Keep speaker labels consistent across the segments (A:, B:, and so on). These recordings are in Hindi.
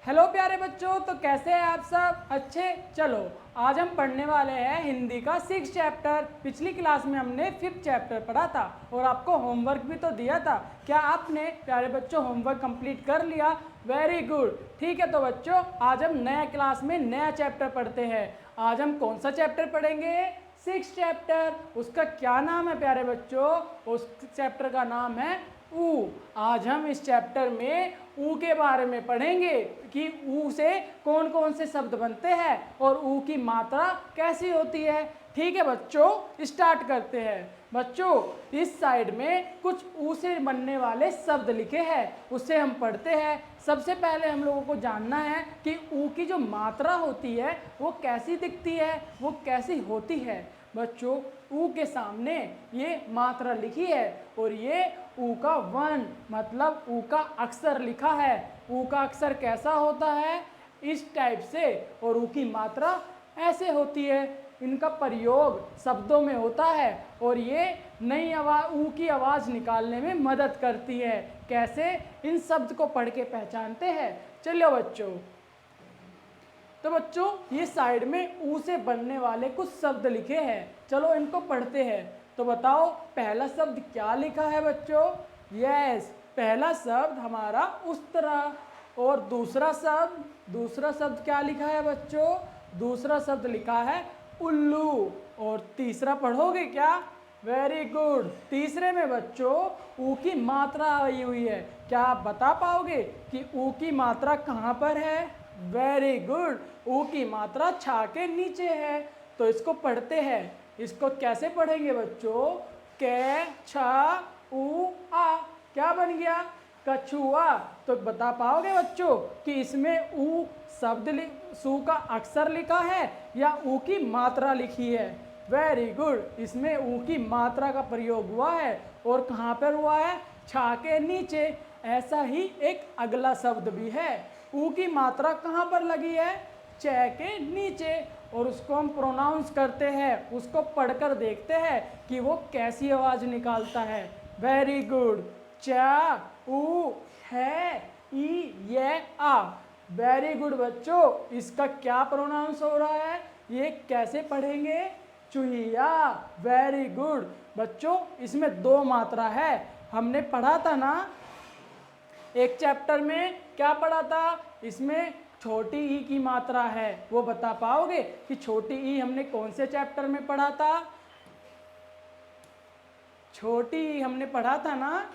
A: हेलो प्यारे बच्चों, तो कैसे हैं आप सब? अच्छे। चलो आज हम पढ़ने वाले हैं हिंदी का 6 चैप्टर। पिछली क्लास में हमने 5th चैप्टर पढ़ा था और आपको होमवर्क भी तो दिया था। क्या आपने प्यारे बच्चों होमवर्क कंप्लीट कर लिया? Very good. ठीक है, तो बच्चों आज हम नया क्लास में नया चैप्टर पढ़ते हैं। आज हम कौन सा चैप्टर पढ़ेंगे? 6 चैप्टर। उसका क्या नाम है प्यारे बच्चों? उस चैप्टर का नाम है ऊ। आज हम इस चैप्टर में ऊ के बारे में पढ़ेंगे कि ऊ से कौन कौन से शब्द बनते हैं और ऊ की मात्रा कैसी होती है। ठीक है बच्चों, स्टार्ट करते हैं। बच्चों इस साइड में कुछ ऊ से बनने वाले शब्द लिखे हैं, उससे हम पढ़ते हैं। सबसे पहले हम लोगों को जानना है कि ऊ की जो मात्रा होती है वो कैसी दिखती है, वो कैसी होती है। बच्चों ऊ के सामने ये मात्रा लिखी है और ये ऊ का वन मतलब ऊ का अक्षर लिखा है। ऊ का अक्षर कैसा होता है? इस टाइप से। और ऊ की मात्रा ऐसे होती है। इनका प्रयोग शब्दों में होता है और ये नई आवाज़ ऊ की आवाज़ निकालने में मदद करती है। कैसे? इन शब्द को पढ़ के पहचानते हैं। चलो बच्चों, तो बच्चों ये साइड में ऊ से बनने वाले कुछ शब्द लिखे हैं, चलो इनको पढ़ते हैं। तो बताओ पहला शब्द क्या लिखा है बच्चों? यस, पहला शब्द हमारा उस्तरा। और दूसरा शब्द क्या लिखा है बच्चों? दूसरा शब्द लिखा है उल्लू। और तीसरा पढ़ोगे क्या? Very good. तीसरे में बच्चों ऊ की मात्रा आई हुई है। क्या आप बता पाओगे कि ऊ की मात्रा कहाँ पर है? Very good. ऊ की मात्रा छा के नीचे है। तो इसको पढ़ते हैं। इसको कैसे पढ़ेंगे बच्चों? कै छा ऊ आ। क्या बन गया? कछुआ। तो बता पाओगे बच्चों कि इसमें ऊ शब्द सू का अक्षर लिखा है या ऊ की मात्रा लिखी है? Very good. इसमें ऊ की मात्रा का प्रयोग हुआ है और कहाँ पर हुआ है? छा के नीचे। ऐसा ही एक अगला शब्द भी है। ऊ की मात्रा कहाँ पर लगी है? च के नीचे। और उसको हम प्रोनाउंस करते हैं, उसको पढ़कर देखते हैं कि वो कैसी आवाज़ निकालता है। Very good. च ऊ है ई ये आ। वेरी गुड बच्चों, इसका क्या प्रोनाउंस हो रहा है? ये कैसे पढ़ेंगे? चूहिया। वेरी गुड बच्चों, इसमें दो मात्रा है। हमने पढ़ा था ना एक चैप्टर में, क्या पढ़ा था? इसमें छोटी ई की मात्रा है। वो बता पाओगे कि छोटी ई हमने कौन से चैप्टर में पढ़ा था? छोटी ई हमने पढ़ा था ना?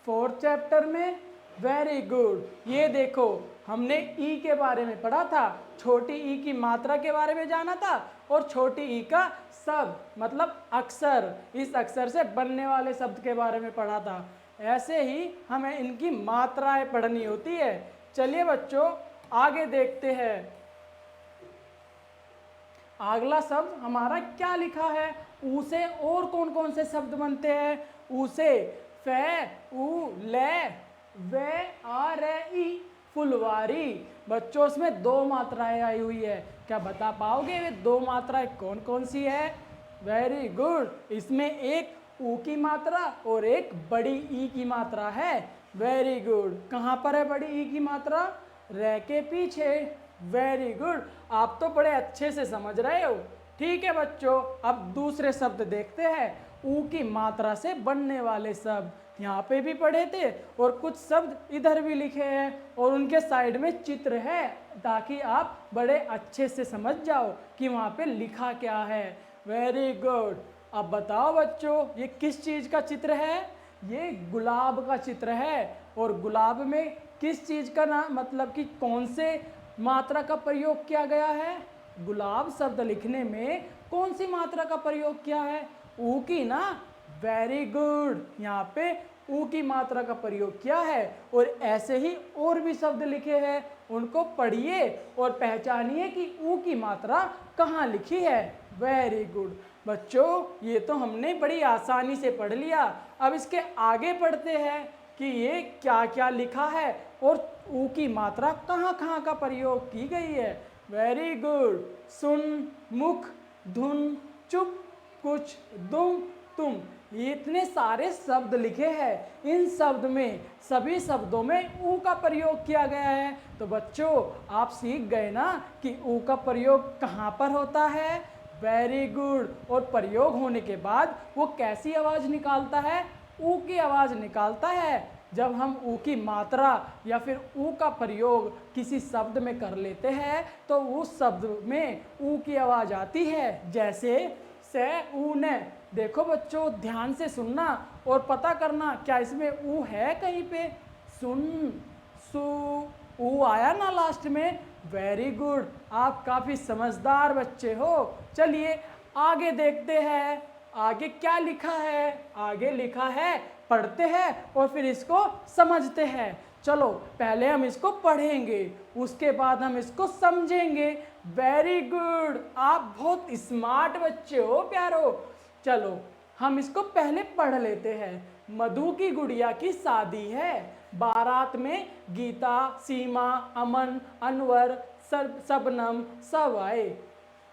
A: फोर्थ चैप्टर में। Very good. ये देखो हमने ई के बारे में पढ़ा था, छोटी ई की मात्रा के बारे में जाना था और छोटी ई का शब्द मतलब अक्षर, इस अक्षर से बनने वाले शब्द के बारे में पढ़ा था। ऐसे ही हमें इनकी मात्राएं पढ़नी होती है। चलिए बच्चों आगे देखते हैं। अगला शब्द हमारा क्या लिखा है? ऊ से और कौन कौन से शब्द बनते हैं? ऊ से फे ऊ ले वे आ रे ई फुलवारी। बच्चों इसमें दो मात्राएं आई हुई है। क्या बता पाओगे वे दो मात्राएं कौन कौन सी है? Very good. इसमें एक ऊ की मात्रा और एक बड़ी ई की मात्रा है। Very good. कहाँ पर है बड़ी ई की मात्रा? रे के पीछे। Very good. आप तो बड़े अच्छे से समझ रहे हो। ठीक है बच्चों, अब दूसरे शब्द देखते हैं। ऊ की मात्रा से बनने वाले शब्द यहाँ पे भी पढ़े थे और कुछ शब्द इधर भी लिखे हैं और उनके साइड में चित्र है ताकि आप बड़े अच्छे से समझ जाओ कि वहाँ पे लिखा क्या है। Very good. अब बताओ बच्चों ये किस चीज़ का चित्र है? ये गुलाब का चित्र है। और गुलाब में किस चीज़ का नाम मतलब कि कौन से मात्रा का प्रयोग किया गया है? गुलाब शब्द लिखने में कौन सी मात्रा का प्रयोग किया है? ऊ की ना? Very good. यहाँ पे ऊ की मात्रा का प्रयोग किया है। और ऐसे ही और भी शब्द लिखे हैं, उनको पढ़िए और पहचानिए कि ऊ की मात्रा कहाँ लिखी है। वेरी गुड बच्चों, ये तो हमने बड़ी आसानी से पढ़ लिया। अब इसके आगे पढ़ते हैं कि ये क्या क्या लिखा है और ऊ की मात्रा कहाँ कहाँ का प्रयोग की गई है। Very good. सुन, मुख, धुन, चुप, कुछ, दुम, तुम, ये इतने सारे शब्द लिखे हैं। इन शब्द में सभी शब्दों में ऊ का प्रयोग किया गया है। तो बच्चों आप सीख गए ना कि ऊ का प्रयोग कहाँ पर होता है। Very good. और प्रयोग होने के बाद वो कैसी आवाज़ निकालता है, ऊ की आवाज़ निकालता है। जब हम ऊ की मात्रा या फिर ऊ का प्रयोग किसी शब्द में कर लेते हैं तो उस शब्द में ऊ की आवाज़ आती है। जैसे से, ऊ, ने। देखो बच्चों ध्यान से सुनना और पता करना क्या इसमें ऊ है कहीं पे। सुन, सु, ऊ आया ना लास्ट में। वेरी गुड, आप काफ़ी समझदार बच्चे हो। चलिए आगे देखते हैं आगे क्या लिखा है। आगे लिखा है, पढ़ते हैं और फिर इसको समझते हैं। चलो पहले हम इसको पढ़ेंगे, उसके बाद हम इसको समझेंगे। वेरी गुड, आप बहुत स्मार्ट बच्चे हो प्यारो। चलो हम इसको पहले पढ़ लेते हैं। मधु की गुड़िया की शादी है, बारात में गीता, सीमा, अमन, अनवर, शबनम सब आए,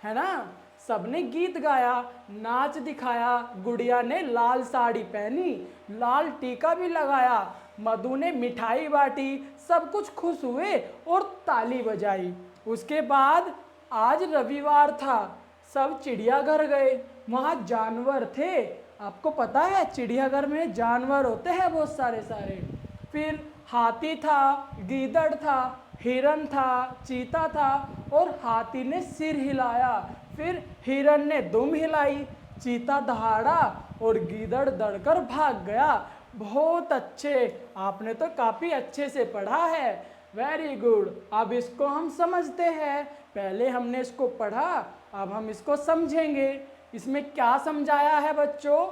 A: है ना। सबने गीत गाया, नाच दिखाया। गुड़िया ने लाल साड़ी पहनी, लाल टीका भी लगाया। मधु ने मिठाई बांटी, सब कुछ खुश हुए और ताली बजाई। उसके बाद आज रविवार था, सब चिड़ियाघर गए। वहाँ जानवर थे, आपको पता है चिड़ियाघर में जानवर होते हैं बहुत सारे सारे। फिर हाथी था, गीदड़ था, हिरन था, चीता था और हाथी ने सिर हिलाया। फिर हिरन ने दुम हिलाई, चीता दहाड़ा और गीदड़ दौड़कर भाग गया। बहुत अच्छे, आपने तो काफ़ी अच्छे से पढ़ा है। Very good. अब इसको हम समझते हैं। पहले हमने इसको पढ़ा, अब हम इसको समझेंगे। इसमें क्या समझाया है बच्चों।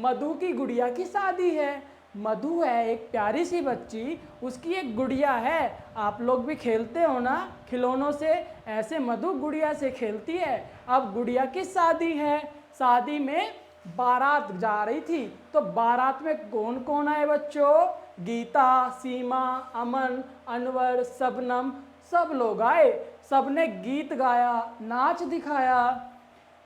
A: मधु की गुड़िया की शादी है। मधु है एक प्यारी सी बच्ची, उसकी एक गुड़िया है। आप लोग भी खेलते हो ना खिलौनों से, ऐसे मधु गुड़िया से खेलती है। अब गुड़िया की शादी है, शादी में बारात जा रही थी। तो बारात में कौन कौन आए बच्चों। गीता, सीमा, अमन, अनवर, शबनम, सब लोग आए। सबने गीत गाया, नाच दिखाया।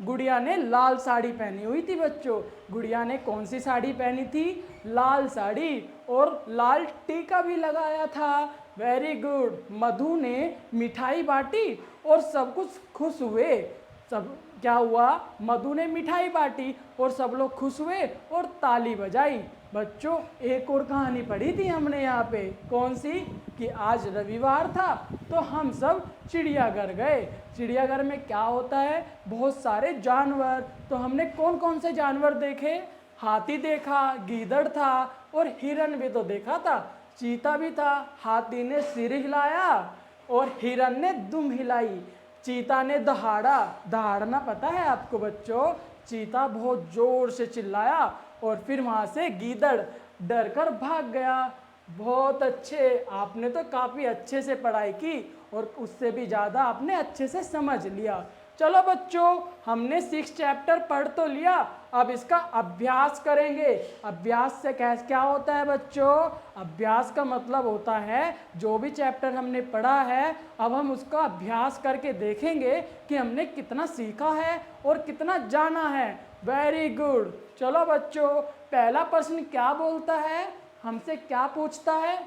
A: गुड़िया ने लाल साड़ी पहनी हुई थी बच्चों। गुड़िया ने कौन सी साड़ी पहनी थी, लाल साड़ी, और लाल टीका भी लगाया था। Very good. मधु ने मिठाई बांटी और सब कुछ खुश हुए। सब क्या हुआ, मधु ने मिठाई बांटी और सब लोग खुश हुए और ताली बजाई। बच्चों एक और कहानी पढ़ी थी हमने यहाँ पे, कौन सी, कि आज रविवार था तो हम सब चिड़ियाघर गए। चिड़ियाघर में क्या होता है, बहुत सारे जानवर। तो हमने कौन कौन से जानवर देखे, हाथी देखा, गीदड़ था और हिरन भी तो देखा था, चीता भी था। हाथी ने सिर हिलाया और हिरन ने दुम हिलाई। चीता ने दहाड़ा, दहाड़ना पता है आपको बच्चों। चीता बहुत जोर से चिल्लाया और फिर वहाँ से गीदड़ डर कर भाग गया। बहुत अच्छे, आपने तो काफ़ी अच्छे से पढ़ाई की और उससे भी ज़्यादा आपने अच्छे से समझ लिया। चलो बच्चों हमने 6 चैप्टर पढ़ तो लिया, अब इसका अभ्यास करेंगे। अभ्यास से क्या होता है बच्चों, अभ्यास का मतलब होता है जो भी चैप्टर हमने पढ़ा है अब हम उसका अभ्यास करके देखेंगे कि हमने कितना सीखा है और कितना जाना है। Very good. चलो बच्चों पहला प्रश्न क्या बोलता है, हमसे क्या पूछता है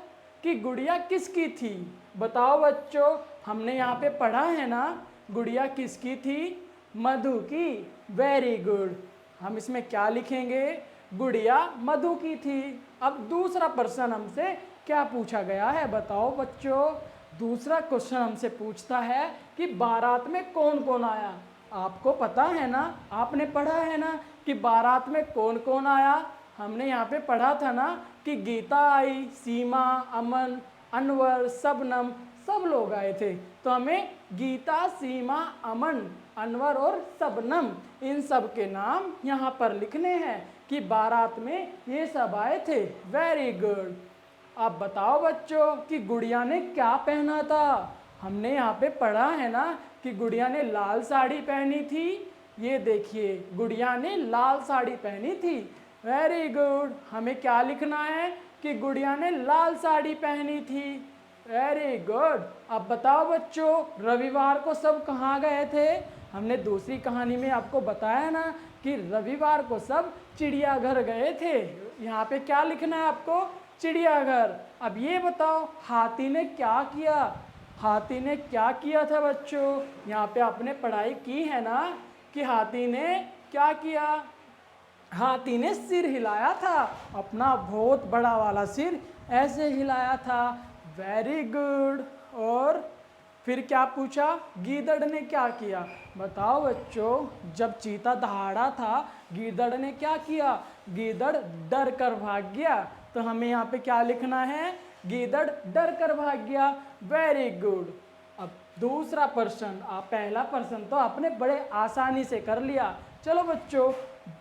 A: कि गुड़िया किसकी थी। बताओ बच्चों, हमने यहाँ पे पढ़ा है ना गुड़िया किसकी थी, मधु की। Very good. हम इसमें क्या लिखेंगे, गुड़िया मधु की थी। अब दूसरा प्रश्न हमसे क्या पूछा गया है, बताओ बच्चों। दूसरा क्वेश्चन हमसे पूछता है कि बारात में कौन कौन आया। आपको पता है ना, आपने पढ़ा है ना कि बारात में कौन कौन आया। हमने यहाँ पे पढ़ा था ना कि गीता आई, सीमा, अमन, अनवर, शबनम, सब लोग आए थे। तो हमें गीता, सीमा, अमन, अनवर और शबनम इन सब के नाम यहाँ पर लिखने हैं कि बारात में ये सब आए थे। Very good. अब बताओ बच्चों कि गुड़िया ने क्या पहना था। हमने यहाँ पे पढ़ा है ना कि गुड़िया ने लाल साड़ी पहनी थी। ये देखिए गुड़िया ने लाल साड़ी पहनी थी। Very good. हमें क्या लिखना है कि गुड़िया ने लाल साड़ी पहनी थी। Very good. अब बताओ बच्चों रविवार को सब कहाँ गए थे। हमने दूसरी कहानी में आपको बताया ना कि रविवार को सब चिड़ियाघर गए थे। यहाँ पे क्या लिखना है आपको? चिड़ियाघर। अब ये बताओ हाथी ने क्या किया? हाथी ने क्या किया था बच्चों? यहाँ पे आपने पढ़ाई की है ना कि हाथी ने क्या किया? हाथी ने सिर हिलाया था, अपना बहुत बड़ा वाला सिर ऐसे हिलाया था। Very good. और फिर क्या पूछा? गीदड़ ने क्या किया? बताओ बच्चों, जब चीता दहाड़ा था गीदड़ ने क्या किया? गीदड़ डर कर भाग गया। तो हमें यहाँ पे क्या लिखना है? गीदड़ डर कर भाग गया। Very good. अब दूसरा प्रश्न, पहला प्रश्न तो आपने बड़े आसानी से कर लिया। चलो बच्चों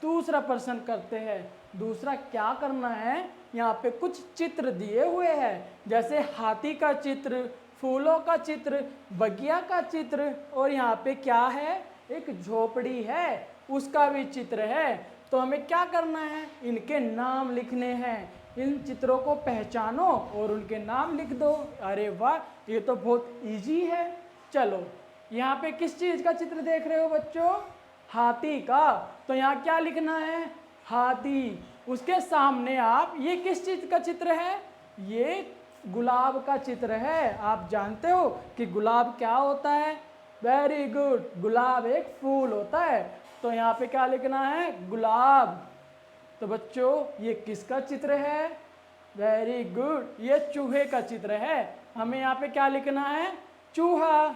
A: दूसरा प्रश्न करते हैं। दूसरा क्या करना है? यहाँ पे कुछ चित्र दिए हुए हैं, जैसे हाथी का चित्र, फूलों का चित्र, बगिया का चित्र, और यहाँ पे क्या है? एक झोपड़ी है, उसका भी चित्र है। तो हमें क्या करना है? इनके नाम लिखने हैं। इन चित्रों को पहचानो और उनके नाम लिख दो। अरे वाह, ये तो बहुत इजी है। चलो यहाँ पे किस चीज़ का चित्र देख रहे हो बच्चों? हाथी का। तो यहाँ क्या लिखना है? हाथी। उसके सामने आप, ये किस चीज़ का चित्र है? ये गुलाब का चित्र है। आप जानते हो कि गुलाब क्या होता है? वेरी गुड, गुलाब एक फूल होता है। तो यहाँ पे क्या लिखना है? गुलाब। तो बच्चों ये किसका चित्र है? वेरी गुड, ये चूहे का चित्र है। हमें यहाँ पे क्या लिखना है? चूहा।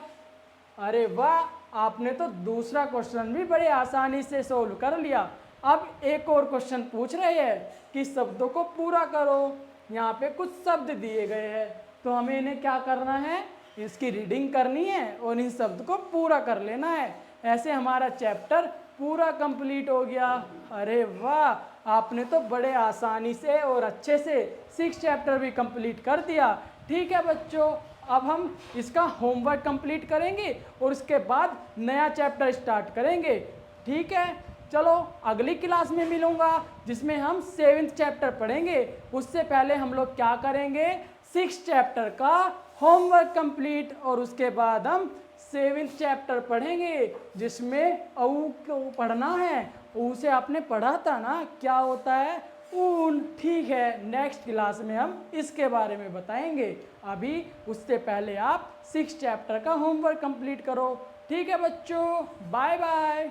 A: अरे वाह, आपने तो दूसरा क्वेश्चन भी बड़े आसानी से सोल्व कर लिया। अब एक और क्वेश्चन पूछ रहे हैं कि शब्दों को पूरा करो। यहाँ पे कुछ शब्द दिए गए हैं, तो हमें इन्हें क्या करना है? इसकी रीडिंग करनी है और इन शब्द को पूरा कर लेना है। ऐसे हमारा चैप्टर पूरा कंप्लीट हो गया। अरे वाह, आपने तो बड़े आसानी से और अच्छे से 6 चैप्टर भी कंप्लीट कर दिया। ठीक है बच्चों, अब हम इसका होमवर्क कंप्लीट करेंगे और उसके बाद नया चैप्टर स्टार्ट करेंगे। ठीक है, चलो अगली क्लास में मिलूंगा जिसमें हम 7th चैप्टर पढ़ेंगे। उससे पहले हम लोग क्या करेंगे? 6 चैप्टर का होमवर्क कंप्लीट, और उसके बाद हम 7th चैप्टर पढ़ेंगे जिसमें अ को पढ़ना है। ऊ से आपने पढ़ा था ना, क्या होता है? ऊन। ठीक है, नेक्स्ट क्लास में हम इसके बारे में बताएंगे। अभी उससे पहले आप 6 चैप्टर का होमवर्क कंप्लीट करो। ठीक है बच्चों, बाय बाय।